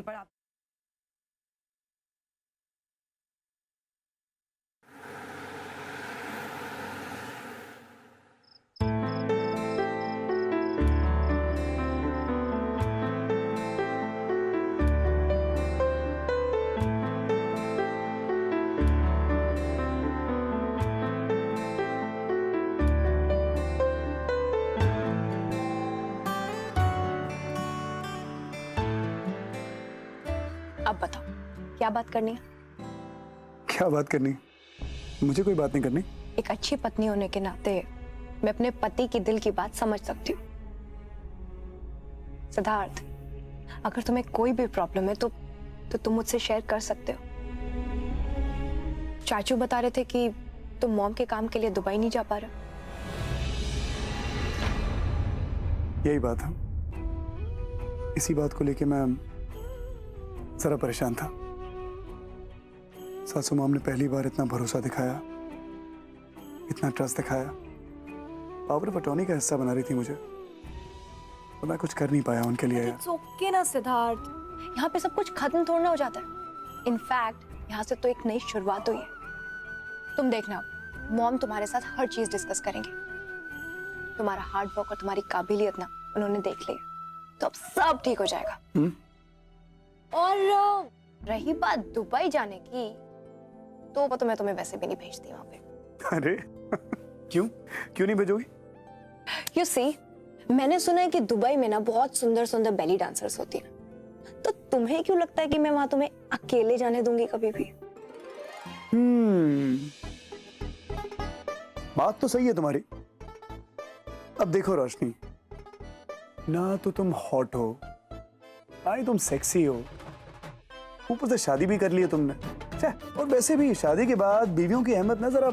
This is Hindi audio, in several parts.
पर आप अब बताओ क्या बात करनी है? क्या बात करनी? मुझे कोई बात नहीं करनी। एक अच्छी पत्नी होने के नाते मैं अपने पति की दिल की बात समझ सकती हूँ। सिद्धार्थ, अगर तुम्हें कोई भी प्रॉब्लम है तो तुम मुझसे शेयर कर सकते हो। चाचू बता रहे थे कि तुम मॉम के काम के लिए दुबई नहीं जा पा रहे। यही बात है। इसी बात को लेके मैं जरा परेशान था। सासू मॉम ने पहली बार इतना भरोसा दिखाया, इतना ट्रस्ट दिखाया, पावर ऑफ अटॉर्नी का हिस्सा बना रही थी मुझे, तो मैं कुछ कर नहीं पाया उनके लिए यार। It's okay ना सिद्धार्थ, यहाँ पे सब कुछ खत्म थोड़ा हो जाता है। इनफैक्ट यहाँ से तो एक नई शुरुआत हुई है। तुम देखना, मॉम तुम्हारे साथ हर चीज डिस्कस करेंगे। तुम्हारा हार्ड वर्क और तुम्हारी काबिलियत ना उन्होंने देख लिया, तो अब सब ठीक हो जाएगा। और रही बात दुबई जाने की, तो वो तो मैं तुम्हें वैसे भी नहीं भेजती वहां पे। अरे क्यों क्यों नहीं भेजोगी? You see, मैंने सुना है कि दुबई में ना बहुत सुंदर सुंदर बेली डांसर्स होती हैं। तो तुम्हें क्यों लगता है कि मैं वहां तुम्हें अकेले जाने दूंगी कभी भी? बात तो सही है तुम्हारी। अब देखो रोशनी, ना तो तुम हॉट हो, ना ही तुम सेक्सी हो, ऊपर से शादी भी कर ली है तुमने। और वैसे भी शादी के बाद बीवियों की अहमियत ना जरा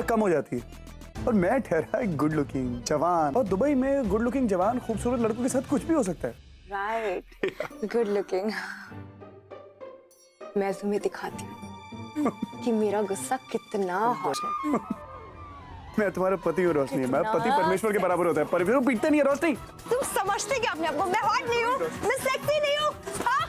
कम हो जाती है। और मैं ठहरा एक गुड लुकिंग जवान, और दुबई में गुड लुकिंग जवान खूबसूरत लड़कों के साथ कुछ भी हो सकता है। Right, good looking. मैं तुम्हें दिखाती हूँ कि मेरा गुस्सा कितना हॉट है। मैं तुम्हारा पति हूँ रोशनी, मैं पति परमेश्वर के बराबर होता है, पर फिर वो पीटते नहीं है रोशनी। तुम समझते क्या अपने आप को? मैं हॉट नहीं हूँ, मैं सेक्सी नहीं हूँ। हाँ?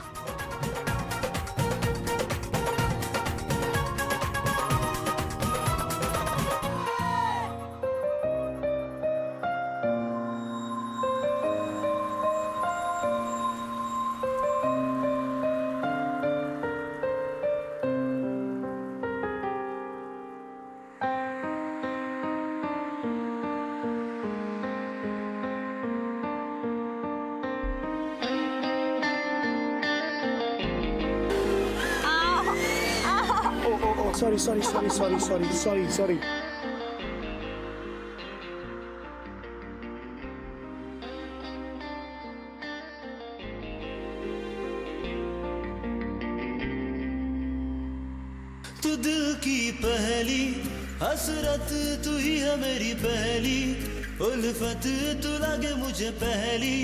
सॉरी। तू दिल की पहली हसरत, तू ही है मेरी पहली उल्फत, तू लगे मुझे पहली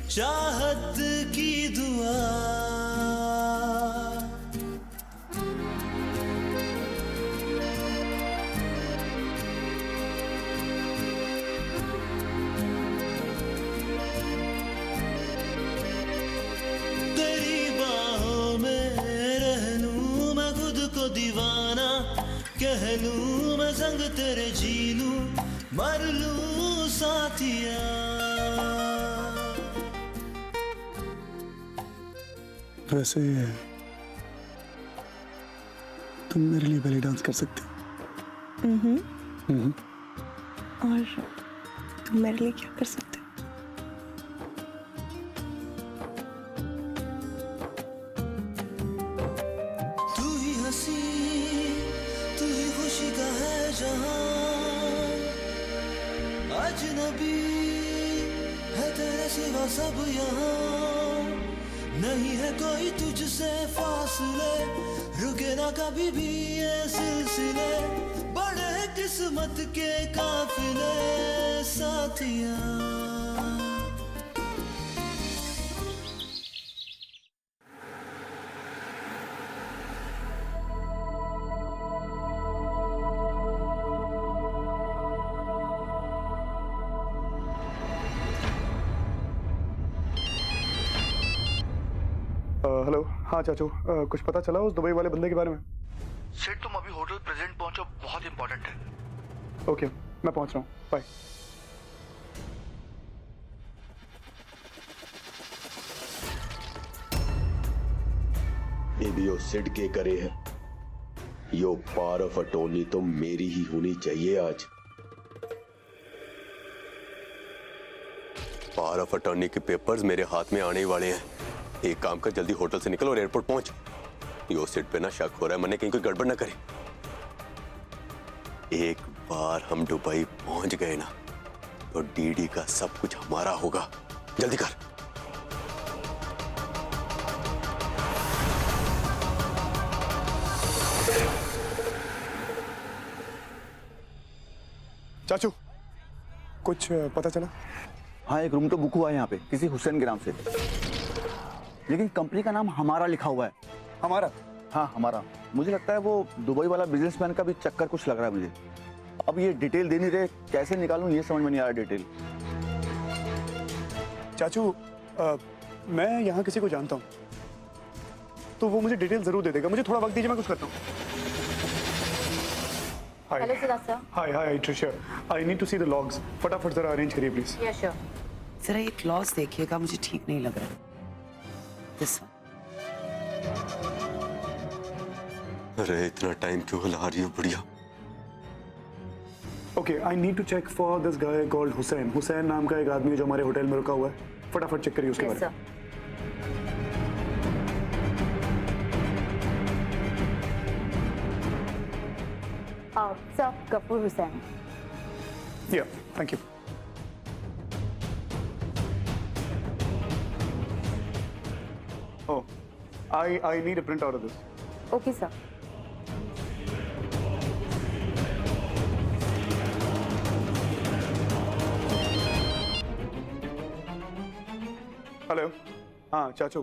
चाहत की दुआ। तेरी बाहों में रह लूं मैं खुद को दीवाना, कह लूं मैं संग तेरे जी लूं, मर लूं साथिया। वैसे तुम मेरे लिए बेली डांस कर सकती हो? और तुम मेरे लिए क्या कर सकते हो? तू ही हंसी, तू ही खुशी का है जहां, अजनबी है तेरे सिवा सब यहाँ, नहीं है कोई तुझसे फासले, रुके ना कभी भी ये सिलसिले, बड़े किस्मत के काफिले साथिया। हेलो, हाँ चाचू, कुछ पता चला उस दुबई वाले बंदे के बारे में? सेठ तुम अभी होटल प्रेजेंट पहुंचो, बहुत इंपॉर्टेंट है। ओके, मैं पहुंच रहा हूँ, बाय। ये भी यो सिड के करे है। यो पावर ऑफ अटॉर्नी तो मेरी ही होनी चाहिए आज। पावर ऑफ अटॉर्नी के पेपर्स मेरे हाथ में आने वाले हैं। एक काम कर, जल्दी होटल से निकल और एयरपोर्ट पहुंच। यो सिड पे ना शक हो रहा है, मैंने कहीं कोई गड़बड़ ना करे। एक बार हम दुबई पहुंच गए ना तो डीडी का सब कुछ हमारा होगा। जल्दी कर। चाचू, कुछ पता चला? हाँ, एक रूम तो बुक हुआ है यहाँ पे किसी हुसैन के नाम से, लेकिन कंपनी का नाम हमारा लिखा हुआ है। हमारा? हाँ, हमारा। मुझे लगता है वो दुबई वाला बिजनेसमैन का भी चक्कर कुछ लग रहा है मुझे। अब ये डिटेल दे नहीं रहे, कैसे निकालूं ये समझ में नहीं आ रहा डिटेल। चाचू, मैं यहाँ किसी को जानता हूँ, तो वो मुझे डिटेल जरूर दे देगा। मुझे थोड़ा वक्त दीजिए, मैं कुछ करता हूँ। Hello Siddharth sir. Hi Trisha, I need to see the logs. फटाफट जरा अरेंज करिए प्लीज। Yes sure. जरा ये क्लॉज देखिएगा, मुझे ठीक नहीं लग रहा है। This one. अरे इतना टाइम क्यों ला रही हो बढ़िया? Okay, I need to check for this guy called Hussain. Hussain नाम का एक आदमी है जो हमारे होटल में रुका हुआ है। फटाफट चेक करिए उसके बारे में। सर, गफूर हुसैन। या, thank you. Oh, I need a print out of this. Okay sir. Hello, हाँ चाचू,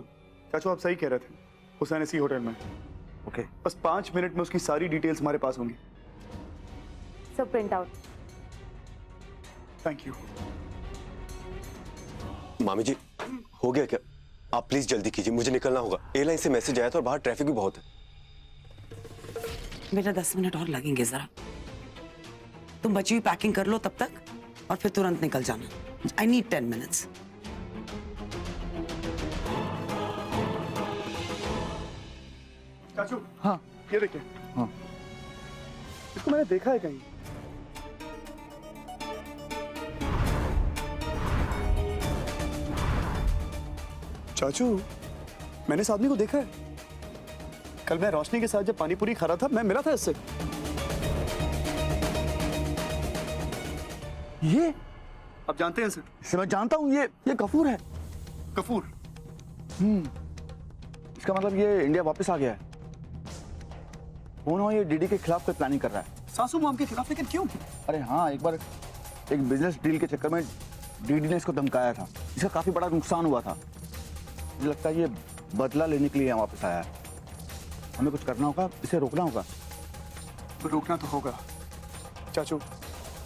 आप सही कह रहे थे। हुसैन इसी होटल में। ओके, बस 5 मिनट में उसकी सारी डिटेल्स हमारे पास होंगी। Sir, print out. Thank you. मामी जी, हो गया क्या? आप प्लीज जल्दी कीजिए, मुझे निकलना होगा। एयरलाइन से मैसेज आया था और बाहर ट्रैफिक भी बहुत है। मेरा 10 मिनट और लगेंगे जरा। तुम बची हुई पैकिंग कर लो तब तक और फिर तुरंत निकल जाना। I need 10 minutes. चाचू, हाँ, ये देखिए। हाँ, इसको मैंने देखा है कहीं। चाचू, मैंने इस आदमी को देखा है। कल मैं रोशनी के साथ जब पानी पूरी खा रहा था, मैं मिला था इससे। ये आप जानते हैं इसे? इसे मैं जानता हूँ, ये गफूर है। गफूर? इसका मतलब ये इंडिया वापस आ गया है। ये डीडी के खिलाफ कोई प्लानिंग कर रहा है। सासू मॉम के खिलाफ? लेकिन क्यों? अरे हाँ, एक बार एक बिजनेस डील के चक्कर में डीडी ने इसको धमकाया था। इसका काफी बड़ा नुकसान हुआ था। मुझे लगता है ये बदला लेने के लिए यहाँ वापस आया है। हमें कुछ करना होगा, इसे रोकना होगा। रोकना तो होगा। चाचू,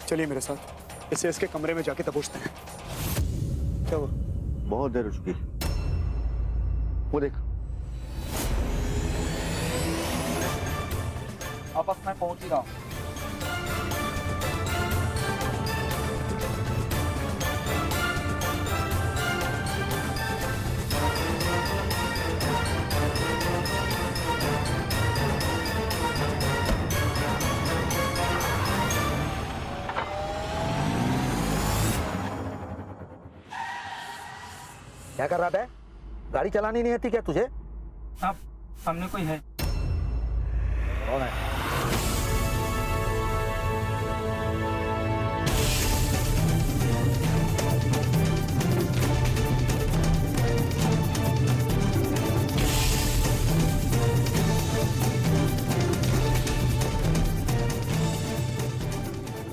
चलिए मेरे साथ। इसे इसके कमरे में जाके दबोचते हैं। क्या हुआ? बहुत देर हो चुकी। वो देख, आपस में पहुंच ही रहा हूँ। क्या कर रहा था? गाड़ी चलानी नहीं आती क्या तुझे? आप सामने कोई है? कौन है?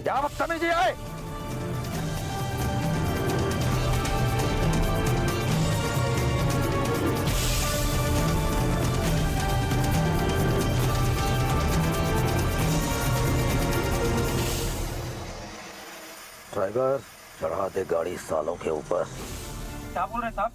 क्या बदतमीजी है? ड्राइवर, चढ़ा दे गाड़ी सालों के ऊपर। क्या बोल रहे हैं साहब?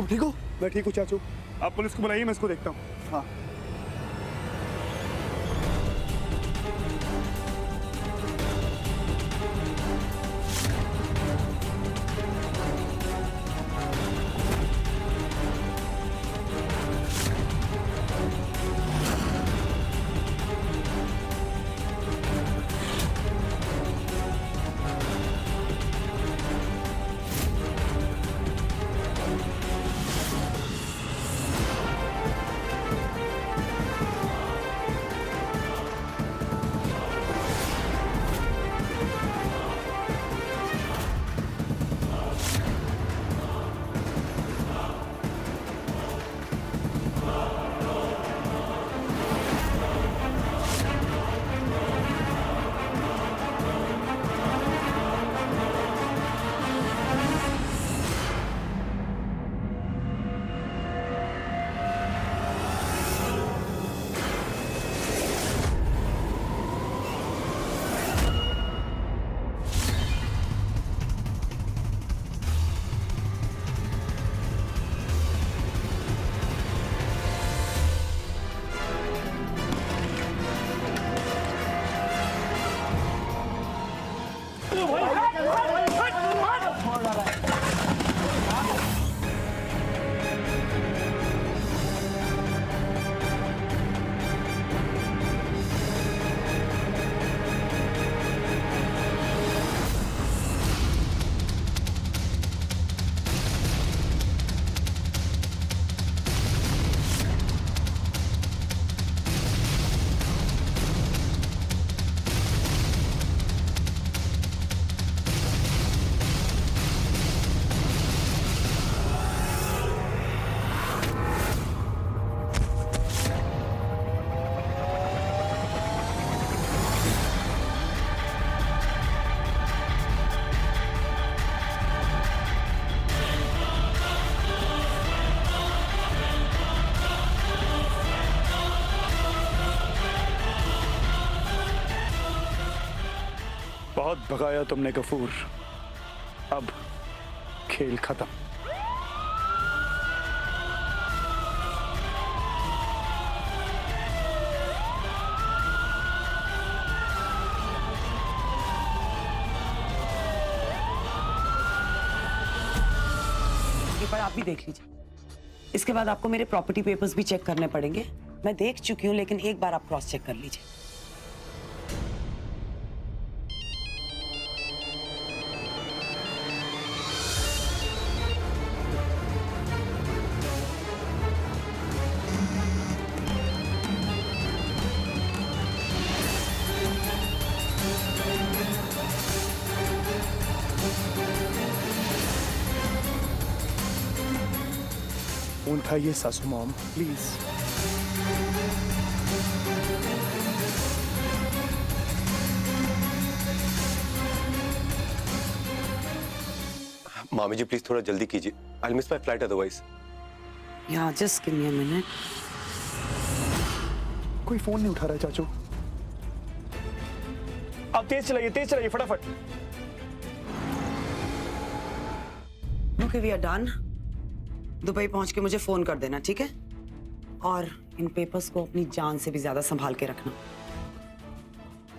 तुम ठीक हो? मैं ठीक हूँ चाचू, आप पुलिस को बुलाइए, मैं इसको देखता हूँ। हाँ। बहुत भगाया तुमने गफूर, अब खेल खत्म। एक बार आप भी देख लीजिए, इसके बाद आपको मेरे प्रॉपर्टी पेपर्स भी चेक करने पड़ेंगे। मैं देख चुकी हूँ, लेकिन एक बार आप क्रॉस चेक कर लीजिए। उठाइए सासू मॉम, प्लीज। मामी जी प्लीज थोड़ा जल्दी कीजिए, I miss my flight otherwise. या just give me a minute. कोई फोन नहीं उठा रहा है चाचू। आप तेज चलाइए फटाफट। Okay we are done. Dubai पहुंच के मुझे फोन कर देना, ठीक है? और इन पेपर्स को अपनी जान से भी ज्यादा संभाल के रखना।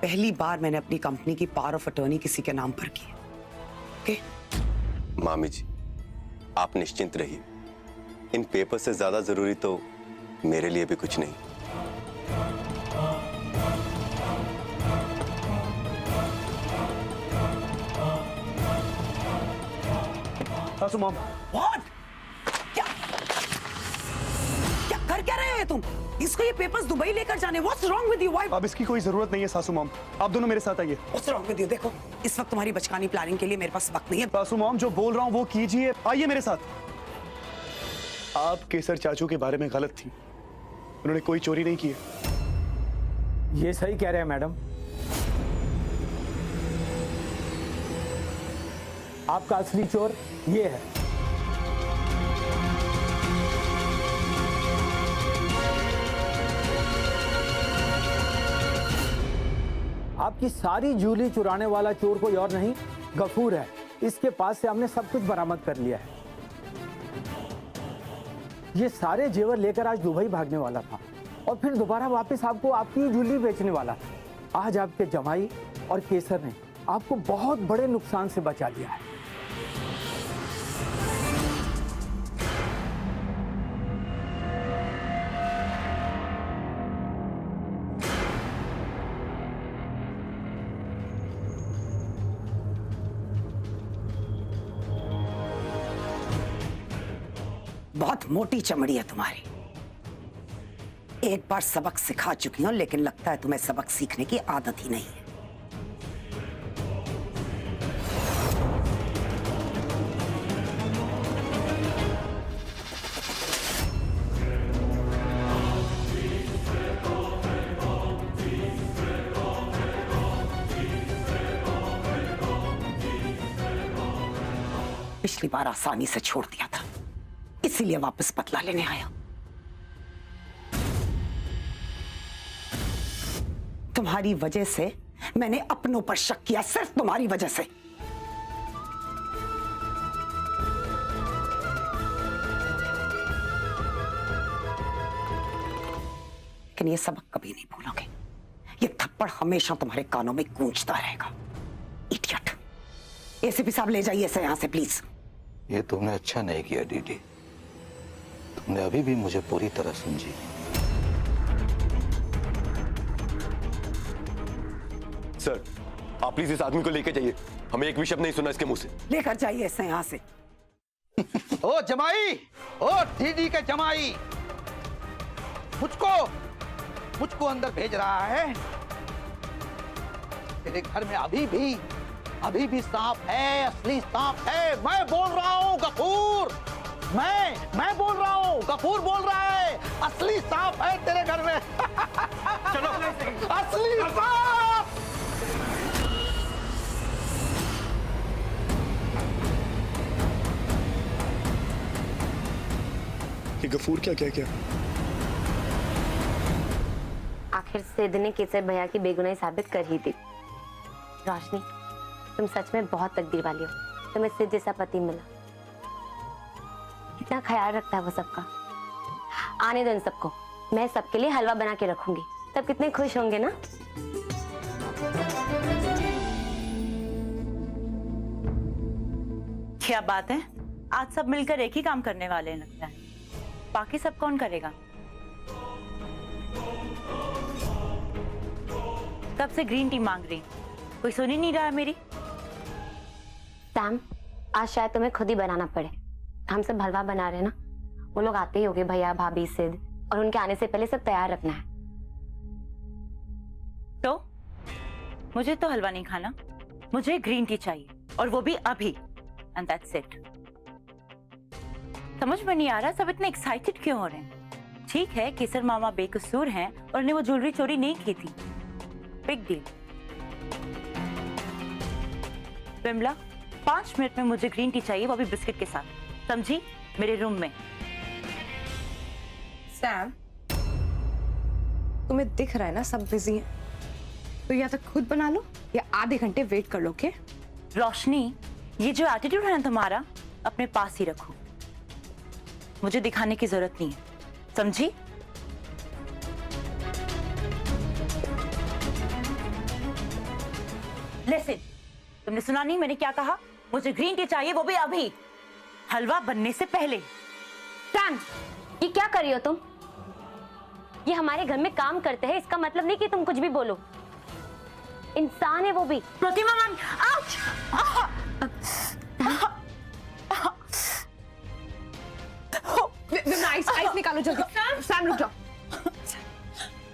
पहली बार मैंने अपनी कंपनी की पावर ऑफ अटॉर्नी किसी के नाम पर की, ओके? मामी जी आप निश्चिंत रहिए, इन पेपर से ज्यादा जरूरी तो मेरे लिए भी कुछ नहीं। सासू मॉम, व्हाट? क्या कर रहे हो तुम? इसको ये पेपर्स दुबई लेकर जाने। What's wrong with you? Why? अब इसकी कोई जरूरत नहीं है सासू मॉम, आप दोनों मेरे साथ आइए। What's wrong with you? देखो, इस वक्त तुम्हारी बचकानी प्लानिंग के लिए मेरे पास वक्त नहीं है। सासू मॉम जो बोल रहा हूँ वो कीजिए, आइए मेरे साथ। आप केसर चाचू के बारे में गलत थी, उन्होंने कोई चोरी नहीं की है। ये सही कह रहे हैं मैडम। आपका असली चोर ये है। आपकी सारी ज्वेलरी चुराने वाला चोर कोई और नहीं, गफूर है। इसके पास से हमने सब कुछ बरामद कर लिया है। ये सारे जेवर लेकर आज दुबई भागने वाला था और फिर दोबारा वापस आपको आपकी ज्वेलरी बेचने वाला था। आज आपके जमाई और केसर ने आपको बहुत बड़े नुकसान से बचा लिया है। बहुत मोटी चमड़ी है तुम्हारी। एक बार सबक सिखा चुकी हूं, लेकिन लगता है तुम्हें सबक सीखने की आदत ही नहीं है। पिछली बार आसानी से छोड़ दिया था, इसीलिए वापस बदला लेने आया। तुम्हारी वजह से मैंने अपनों पर शक किया, सिर्फ तुम्हारी वजह से। लेकिन ये सबक कभी नहीं भूलोगे। ये थप्पड़ हमेशा तुम्हारे कानों में गूंजता रहेगा। इडियट। एसीपी साहब ले जाइए इसे यहां से प्लीज। ये तुमने अच्छा नहीं किया डीडी। तुमने अभी भी मुझे पूरी तरह समझी। सर, आप प्लीज इस आदमी को लेकर जाइए। हमें एक भी शब्द नहीं सुना इसके मुंह से। लेकर जाइए इसे यहां से। ओ जमाई, ओ दीदी के जमाई, मुझको अंदर भेज रहा है। तेरे घर में अभी भी सांप है, असली सांप है। मैं बोल रहा हूँ गफूर, मैं बोल रहा हूँ, गफूर बोल रहा है। असली सांप है तेरे घर में। चलो, असली सांप। ये गफूर क्या आखिर सिद्ध ने केसर भैया की बेगुनाही साबित कर ही दी। रोशनी, तुम सच में बहुत तकदीर वाली हो। तुम्हें सिद्ध जैसा पति मिला। कितना ख्याल रखता है वो सबका। आने दो इन सबको, मैं सबके लिए हलवा बना के रखूंगी। सब कितने खुश होंगे ना। क्या बात है, आज सब मिलकर एक ही काम करने वाले हैं लगता है। बाकी सब कौन करेगा? कब से ग्रीन टी मांग रही, कोई सुन ही नहीं रहा है मेरी। सैम, आज शायद तुम्हें खुद ही बनाना पड़े। हम सब हलवा बना रहे हैं ना, वो लोग आते ही होंगे, भैया भाभी सिद्ध, और उनके आने से पहले सब तैयार रखना है। तो मुझे तो हलवा नहीं खाना, मुझे ग्रीन टी चाहिए, और वो भी अभी। And that's it. समझ में नहीं आ रहा सब इतने एक्साइटेड क्यों हो रहे हैं। ठीक है, केसर मामा बेकसूर हैं और उन्हें वो ज्वेलरी चोरी नहीं की थी। Big deal. विमला, 5 मिनट में मुझे ग्रीन टी चाहिए, वो भी बिस्किट के साथ, समझी? मेरे रूम में। सैम, तुम्हें दिख रहा है ना सब बिजी हैं, तो या तो खुद बना लो या आधे घंटे वेट कर लो। के रोशनी, ये जो एटीट्यूड है ना तुम्हारा, अपने पास ही रखो। मुझे दिखाने की जरूरत नहीं है, समझी? लिसन, तुमने सुना नहीं मैंने क्या कहा? मुझे ग्रीन टी चाहिए, वो भी अभी, हलवा बनने से पहले। सैम, ये क्या कर रही हो तुम? ये हमारे घर में काम करते हैं, इसका मतलब नहीं कि तुम कुछ भी बोलो। इंसान है वो भी। प्रतिमा मैम, आउच! आइस निकालो जल्दी। सैम रुक जाओ।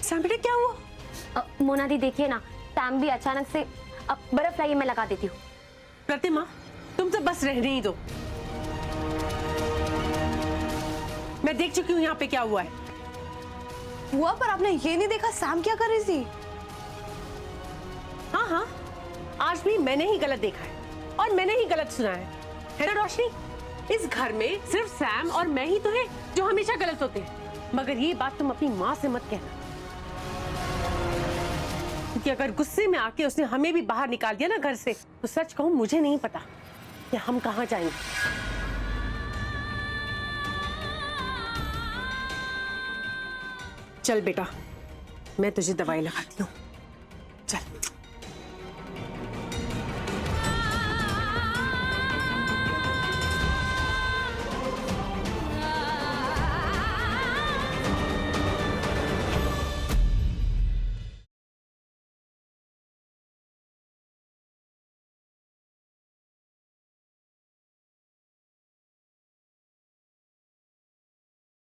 सैम बेटा क्या हुआ? मोना दी देखिए ना, सैम भी अचानक से। अब बर्फ लाइए, मैं लगा देती हूँ। प्रतिमा, तुम तो बस रहने ही दो। मैं देख चुकी हूँ यहाँ पे क्या हुआ है। हुआ, पर आपने ये नहीं देखा सैम क्या कर रही थी? हाँ, आज भी मैंने ही गलत देखा है और मैंने ही गलत सुना है ना रोशनी? इस घर में सिर्फ सैम और मैं ही तो है जो हमेशा गलत होते हैं। मगर ये बात तुम अपनी माँ से मत कहना, क्योंकि अगर गुस्से में आके उसने हमें भी बाहर निकाल दिया ना घर से, तो सच कहूं मुझे नहीं पता कि हम कहाँ जाएंगे। चल बेटा, मैं तुझे दवाई लगाती हूँ।